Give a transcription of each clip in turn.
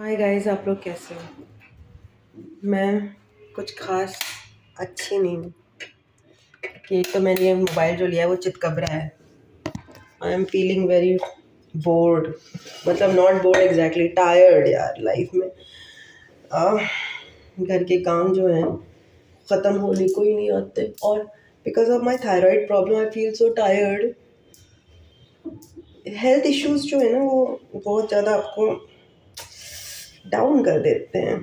Hi guys, आप लोग कैसे हो? मैं कुछ खास अच्छी नहीं हूँ कि एक तो मैंने ये मोबाइल जो लिया है वो चितकबरा है। I am feeling very bored, मतलब नॉट बोर्ड एग्जैक्टली, टायर्ड यार लाइफ में। घर के काम जो हैं ख़त्म होने को ही नहीं आते, और because of my thyroid problem I feel so tired. Health issues जो है ना वो बहुत ज़्यादा आपको डाउन कर देते हैं।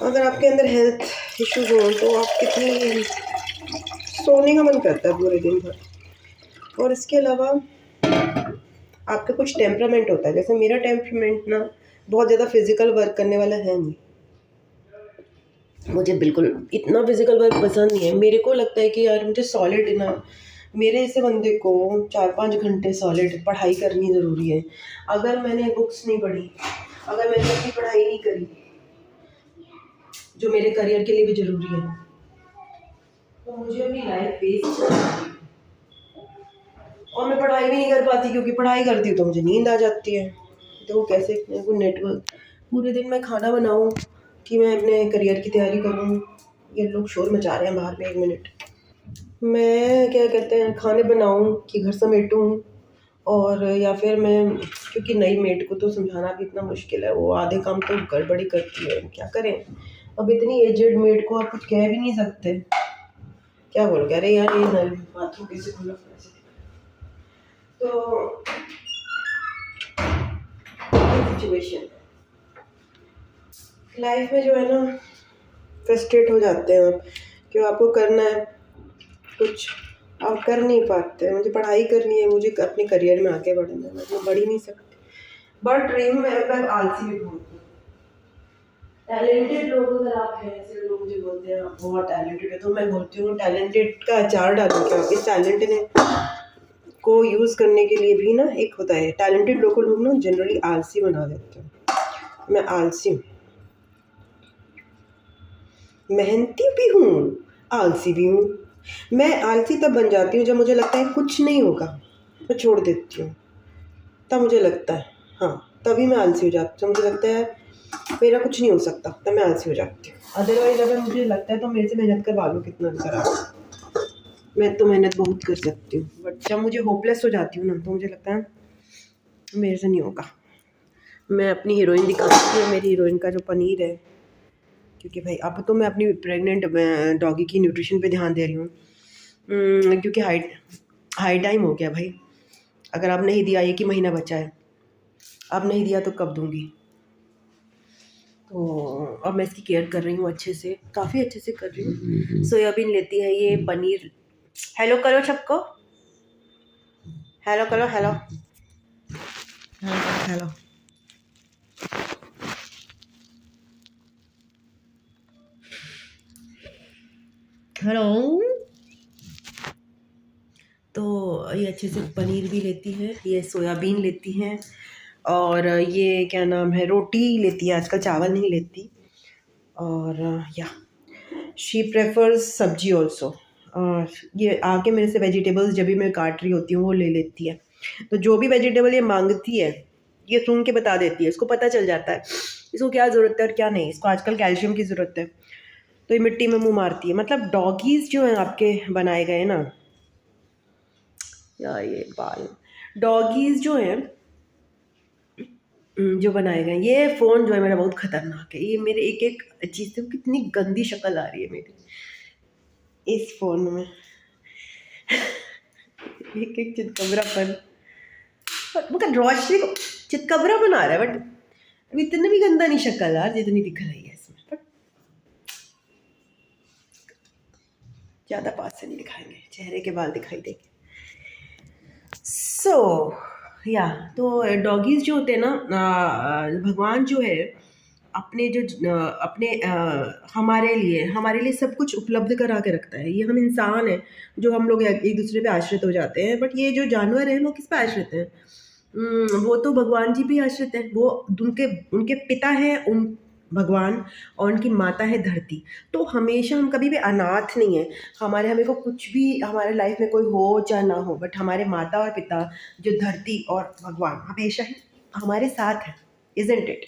अगर आपके अंदर हेल्थ इश्यूज हों तो आप कितनी सोने का मन करता है पूरे दिन भर। और इसके अलावा आपका कुछ टेम्परामेंट होता है, जैसे मेरा टेम्परामेंट ना बहुत ज़्यादा फिजिकल वर्क करने वाला है नहीं। मुझे बिल्कुल इतना फिजिकल वर्क पसंद नहीं है। मेरे को लगता है कि यार मुझे सॉलिड ना, मेरे ऐसे बंदे को 4-5 घंटे सॉलिड पढ़ाई करनी ज़रूरी है। अगर मैंने बुक्स नहीं पढ़ी, अगर मैंने अपनी पढ़ाई नहीं करी जो मेरे करियर के लिए भी ज़रूरी है, तो मुझे अपनी लाइफ वेस्ट है। और मैं पढ़ाई भी नहीं कर पाती, क्योंकि पढ़ाई करती हूँ तो मुझे नींद आ जाती है। तो कैसे मेरे को नेटवर्क, पूरे दिन मैं खाना बनाऊँ कि मैं अपने करियर की तैयारी करूँ। ये लोग शोर मचा रहे हैं बाहर में, 1 मिनट। मैं क्या कहते हैं, खाने बनाऊँ कि घर समेटूँ, और या फिर मैं, क्योंकि नई मेड को तो समझाना भी इतना मुश्किल है, वो आधे काम तो गड़बड़ी करती है, क्या करें। अब इतनी एजेड मेड को आप कुछ कह भी नहीं सकते। क्या बोल कह रहे यार, ये नल बाथरूम कैसे खुला तो सिचुएशन लाइफ में जो है ना, फ्रस्ट्रेट हो जाते हैं आप, क्यों आपको करना है कुछ, आप कर नहीं पाते। मुझे पढ़ाई करनी है, मुझे अपने करियर में आगे बढ़ना है, मैं बढ़ ही नहीं सकती। बट ड्रीम में मैं आलसी भी बहुत हूँ। टैलेंटेड लोग अगर आप हैं, ऐसे लोग मुझे बोलते हैं आप बहुत टैलेंटेड है, तो मैं बोलती हूँ टैलेंटेड का अचार डालो क्या। इस टैलेंट ने को यूज़ करने के लिए भी ना एक होता है, टैलेंटेड लोग ना जनरली आलसी बना देते हैं। मैं आलसी हूँ, मेहनती भी हूँ, आलसी भी हूँ। मैं आलसी तब बन जाती हूँ जब मुझे लगता है कुछ नहीं होगा, मैं छोड़ देती हूँ। तब मुझे लगता है, हाँ, तभी मैं आलसी हो जाती हूँ। मुझे लगता है मेरा कुछ नहीं हो सकता, तब मैं आलसी हो जाती हूँ। अदरवाइज अगर मुझे लगता है तो मेरे से मेहनत करवा लो कितना भी करा, मैं तो मेहनत बहुत कर सकती हूँ। बट जब मुझे होपलेस हो जाती हूँ ना, तो मुझे लगता है मेरे से नहीं होगा। मैं अपनी हीरोइन दिखाती हूँ, मेरी हीरोइन का जो पनीर है, क्योंकि भाई अब तो मैं अपनी प्रेग्नेंट डॉगी की न्यूट्रिशन पे ध्यान दे रही हूँ। क्योंकि हाई टाइम हो गया भाई। अगर अब नहीं दिया, 1 ही महीना बचा है, अब नहीं दिया तो कब दूँगी। तो अब मैं इसकी केयर कर रही हूँ अच्छे से, काफ़ी अच्छे से कर रही हूँ। सोयाबीन लेती है ये, पनीर। हेलो करो सबको, हेलो करो, हेलो हेलो। हेलो। तो ये अच्छे से पनीर भी लेती है, ये सोयाबीन लेती हैं, और ये क्या नाम है, रोटी लेती है, आजकल चावल नहीं लेती। और या शी प्रेफर्स सब्जी ऑल्सो। और ये आके मेरे से वेजिटेबल्स जब भी मैं काट रही होती हूँ वो ले लेती है। तो जो भी वेजिटेबल ये मांगती है, ये सुन के बता देती है, इसको पता चल जाता है इसको क्या ज़रूरत है और क्या नहीं। इसको आजकल कैल्शियम की ज़रूरत है, तो ये मिट्टी में मुँह मारती है। मतलब डॉगीज़ जो हैं आपके बनाए गए ना, या ये बाल, डॉगीज़ जो हैं जो बनाए गए, ये फ़ोन जो है मेरा बहुत ख़तरनाक है। ये मेरे एक एक चीज़ से कितनी गंदी शक्ल आ रही है मेरी इस फ़ोन में। एक एक चितकबरापन, मगर रोशनी को चितकबरापन आ रहा है, बट अब इतना भी गंदा नहीं शक्ल यार जितनी दिख रही है इसमें। बट ज़्यादा पास से नहीं दिखाएंगे, चेहरे के बाल दिखाई देंगे। सो या तो डॉगीज़ जो होते हैं ना, भगवान जो है अपने जो हमारे लिए सब कुछ उपलब्ध करा के रखता है। ये हम इंसान हैं जो हम लोग एक दूसरे पे आश्रित हो जाते हैं, बट ये जो जानवर हैं वो किस पे आश्रित हैं? वो तो भगवान जी पे आश्रित हैं। वो उनके उनके पिता हैं उन भगवान, और उनकी माता है धरती। तो हमेशा हम कभी भी अनाथ नहीं है। हमें को कुछ भी हमारे लाइफ में कोई हो चाहे ना हो, बट हमारे माता और पिता जो धरती और भगवान हमेशा ही हमारे साथ है। इजंट इट,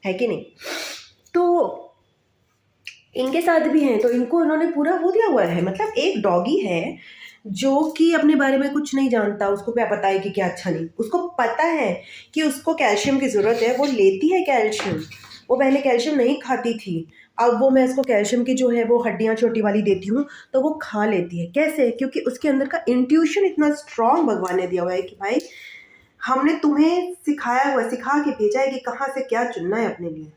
है कि नहीं? तो इनके साथ भी हैं, तो इनको इन्होंने पूरा वो दिया हुआ है। मतलब एक डॉगी है जो कि अपने बारे में कुछ नहीं जानता, उसको क्या पता है कि क्या अच्छा नहीं, उसको पता है कि उसको कैल्शियम की ज़रूरत है, वो लेती है कैल्शियम। वो पहले कैल्शियम नहीं खाती थी, अब वो मैं इसको कैल्शियम की जो है वो हड्डियाँ छोटी वाली देती हूँ तो वो खा लेती है। कैसे? क्योंकि उसके अंदर का इंट्यूशन इतना स्ट्रांग भगवान ने दिया हुआ है कि भाई हमने तुम्हें सिखाया हुआ, सिखा के भेजा है कि कहाँ से क्या चुनना है अपने लिए।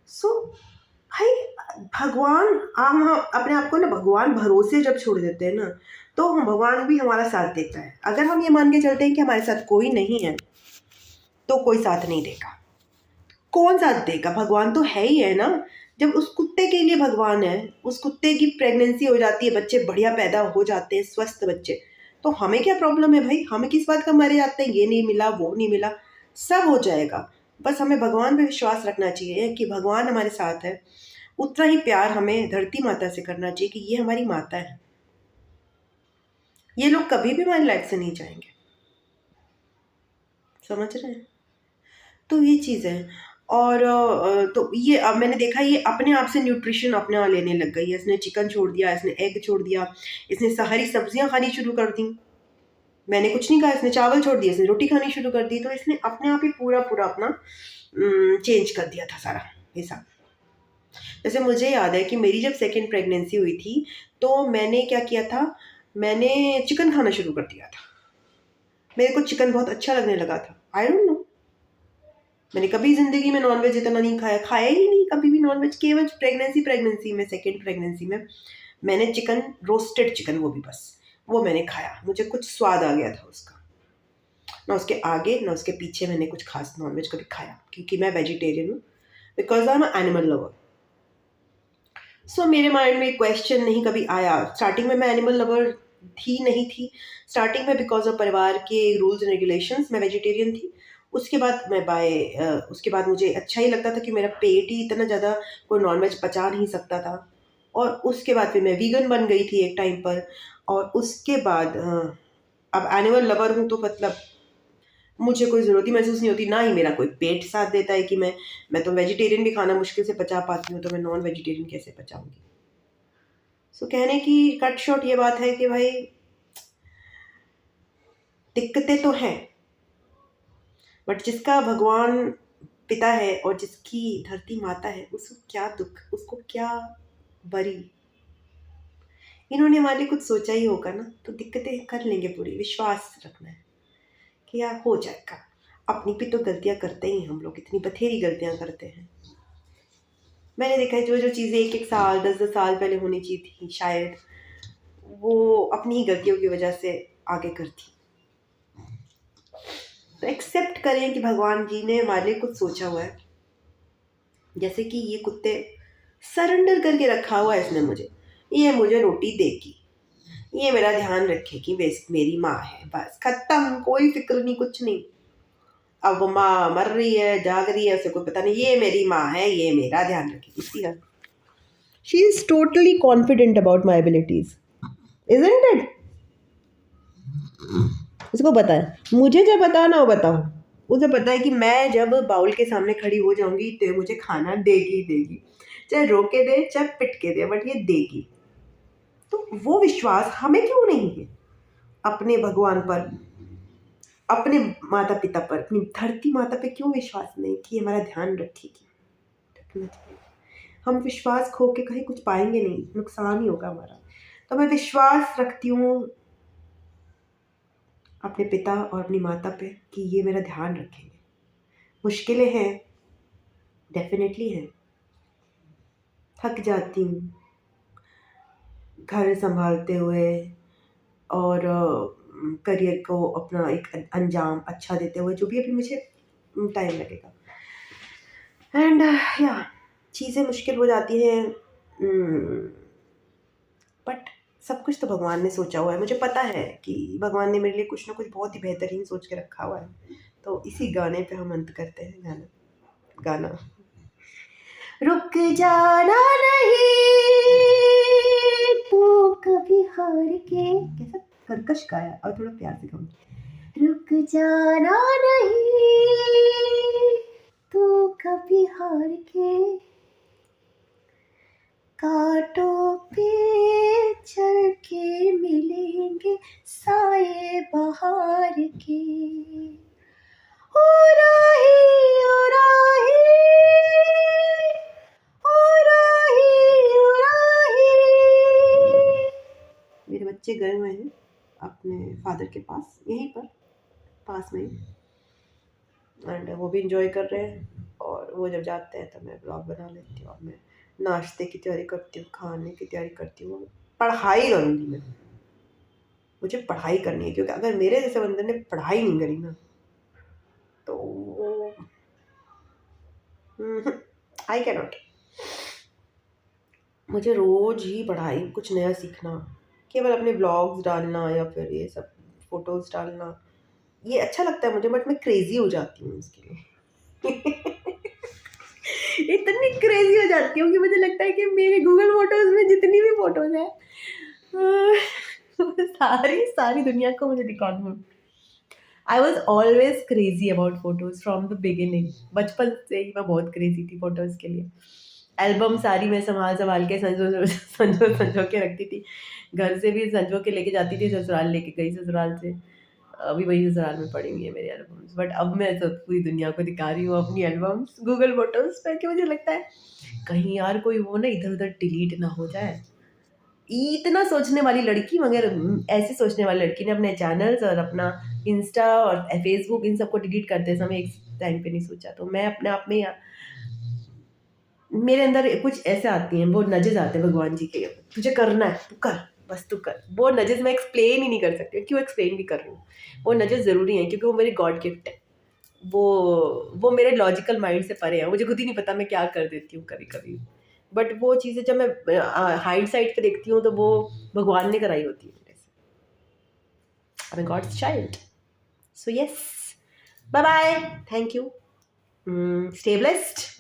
सो भाई भगवान, हम अपने आप को ना भगवान भरोसे जब छोड़ देते हैं ना, तो हम भगवान भी हमारा साथ देता है। अगर हम ये मान के चलते हैं कि हमारे साथ कोई नहीं है तो कोई साथ नहीं देगा। कौन साथ देगा? भगवान तो है ही है ना। जब उस कुत्ते के लिए भगवान है, उस कुत्ते की प्रेगनेंसी हो जाती है, बच्चे बढ़िया पैदा हो जाते हैं, स्वस्थ बच्चे, तो हमें क्या प्रॉब्लम है भाई? हमें किस बात का मरे जाते हैं, ये नहीं मिला वो नहीं मिला, सब हो जाएगा। बस हमें भगवान पे विश्वास रखना चाहिए कि भगवान हमारे साथ है। उतना ही प्यार हमें धरती माता से करना चाहिए कि ये हमारी माता है, ये लोग कभी भी हमारी लाइफ से नहीं जाएंगे। समझ रहे हैं? तो ये चीज़ है। और तो ये अब मैंने देखा ये अपने आप से न्यूट्रिशन अपने आप लेने लग गई है। इसने चिकन छोड़ दिया, इसने एग छोड़ दिया, इसने हरी सब्जियां खानी शुरू कर दी। मैंने कुछ नहीं कहा, इसने चावल छोड़ दिया, इसने रोटी खानी शुरू कर दी। तो इसने अपने आप ही पूरा पूरा अपना चेंज कर दिया था सारा हिसाब। जैसे मुझे याद है कि मेरी जब सेकेंड प्रेगनेंसी हुई थी तो मैंने क्या किया था, मैंने चिकन खाना शुरू कर दिया था। मेरे को चिकन बहुत अच्छा लगने लगा था। आई डोंट नो, मैंने कभी ज़िंदगी में नॉनवेज इतना नहीं खाया, खाया ही नहीं कभी भी नॉनवेज। केवल प्रेगनेंसी में, सेकेंड प्रेगनेंसी में मैंने चिकन, रोस्टेड चिकन, वो भी बस वो मैंने खाया। मुझे कुछ स्वाद आ गया था उसका। ना उसके आगे ना उसके पीछे मैंने कुछ खास नॉनवेज कभी खाया, क्योंकि मैं वेजिटेरियन हूँ, because I am animal lover. So मेरे माइंड में क्वेश्चन नहीं कभी आया। स्टार्टिंग में मैं एनिमल लवर थी नहीं थी, स्टार्टिंग में बिकॉज ऑफ परिवार के रूल्स एंड रेगुलेशंस मैं वेजिटेरियन थी। उसके बाद मैं उसके बाद मुझे अच्छा ही लगता था कि मेरा पेट ही इतना ज़्यादा कोई नॉनवेज पचा नहीं सकता था। और उसके बाद फिर मैं वीगन बन गई थी एक टाइम पर। और उसके बाद अब एनिमल लवर हूँ, तो मतलब मुझे कोई ज़रूरत ही महसूस नहीं होती, ना ही मेरा कोई पेट साथ देता है कि मैं तो वेजिटेरियन भी खाना मुश्किल से पचा पाती हूँ, तो मैं नॉन वेजिटेरियन कैसे पचाऊँगी। सो कहने की कट शॉर्ट ये बात है कि भाई दिक्कतें तो हैं, बट जिसका भगवान पिता है और जिसकी धरती माता है, उसको क्या दुख, उसको क्या बरी। इन्होंने हमारे लिए कुछ सोचा ही होगा ना, तो दिक्कतें कर लेंगे पूरी। विश्वास रखना है कि यार हो जाएगा। अपनी भी तो गलतियां करते ही हम लोग, इतनी बथेरी गलतियां करते हैं। मैंने देखा है जो जो चीज़ें एक एक साल 10-10 साल पहले होनी चाहिए थी शायद, वो अपनी ही गलतियों की वजह से आगे करती। तो एक्सेप्ट करें कि भगवान जी ने हमारे लिए कुछ सोचा हुआ है। जैसे कि ये कुत्ते सरेंडर करके रखा हुआ है इसने मुझे, ये मुझे रोटी देगी, ये मेरा ध्यान रखेगी, बेस मेरी माँ है, बस खत्म, कोई फिक्र नहीं, कुछ नहीं। अब वो माँ मर रही है, जाग रही है, उसे कोई पता नहीं, ये मेरी माँ है, ये मेरा ध्यान रखेगी, इसी का। She is totally confident about my abilities, isn't it? उसको पता है, मुझे जब पता ना हो बताओ, उसे पता है कि मैं जब बाउल के सामने खड़ी हो जाऊंगी तो मुझे खाना देगी देगी, चाहे रोके दे चाहे पिट के दे, बट ये देगी। तो वो विश्वास हमें क्यों नहीं है अपने भगवान पर, अपने माता पिता पर, अपनी धरती माता पे क्यों विश्वास नहीं कि हमारा ध्यान रखेगी? रखना चाहिए। हम विश्वास खो के कहीं कुछ पाएंगे नहीं, नुकसान ही होगा हमारा। तो मैं विश्वास रखती हूँ अपने पिता और अपनी माता पे कि ये मेरा ध्यान रखेंगे। मुश्किलें हैं, डेफिनेटली हैं, थक जाती हूँ घर संभालते हुए, और करियर को अपना एक अंजाम अच्छा देते हुए, जो भी अभी मुझे टाइम लगेगा। एंड या चीज़ें मुश्किल हो जाती हैं, बट सब कुछ तो भगवान ने सोचा हुआ है। मुझे पता है कि भगवान ने मेरे लिए कुछ ना कुछ बहुत ही बेहतरीन सोच के रखा हुआ है। तो इसी गाने पे हम अंत करते हैं। गाना रुक जाना नहीं तू कभी हार के, कैसा कर्कश गाया, और थोड़ा प्यार से गाऊं। रुक जाना नहीं तू बिहार के, कांटों पे चल के मिलेंगे साए बहार के। ओ राही, ओ राही, ओ राही, ओ राही। मेरे बच्चे गए हुए हैं अपने फादर के पास, यहीं पर पास में ही, एंड वो भी इंजॉय कर रहे हैं। और वो जब जाते हैं तो मैं ब्लॉग बना लेती हूँ। और मैं नाश्ते की तैयारी करती हूँ, खाने की तैयारी करती हूँ, पढ़ाई करूँगी मैं। मुझे पढ़ाई करनी है, क्योंकि अगर मेरे जैसे बंदे ने पढ़ाई नहीं करी ना तो आई कैन नॉट। मुझे रोज ही पढ़ाई, कुछ नया सीखना, केवल अपने ब्लॉग्स डालना या फिर ये सब फोटोज डालना, ये अच्छा लगता है मुझे, बट मैं क्रेजी हो जाती हूँ इसके लिए। इतनी क्रेजी हो जाती हूँ कि मुझे लगता है कि मेरे गूगल फोटोज में जितनी भी फोटोज है सारी दुनिया को मुझे दिखा दूँ। I was always crazy about photos from the beginning. बचपन से ही मैं बहुत क्रेजी थी फोटोज के लिए। एल्बम सारी मैं संभाल के संजो के रखती थी। घर से भी संजो के लेके जाती थी, ससुराल लेके गई ससुराल से, अभी वही ससुराल में पड़ी हुई है मेरी एल्बम्स। बट अब मैं सब पूरी दुनिया को दिखा रही हूँ अपनी एल्बम्स गूगल फोटोज पर, कि मुझे लगता है कहीं यार कोई वो ना इधर उधर डिलीट ना हो जाए। इतना सोचने वाली लड़की, मगर ऐसे सोचने वाली लड़की ने अपने चैनल्स और अपना इंस्टा और फेसबुक इन सबको डिलीट करते समय एक टाइम पे नहीं सोचा। तो मैं अपने आप में मेरे अंदर कुछ ऐसे आती हैं, वो नजेस आते हैं भगवान जी के, तुझे करना है तू कर, बस तू कर। वो नजेस मैं एक्सप्लेन ही नहीं कर सकती, क्यों एक्सप्लेन भी कर रही हूँ। वो नजेस ज़रूरी हैं क्योंकि वो मेरी गॉड गिफ्ट है। वो मेरे लॉजिकल माइंड से परे है। मुझे खुद ही नहीं पता मैं क्या कर देती हूँ कभी कभी, बट वो चीज़ें जब मैं हाइड साइड पे देखती हूँ तो वो भगवान ने कराई होती है मेरे से। I am God's child. So yes, bye bye, thank you, stay blessed.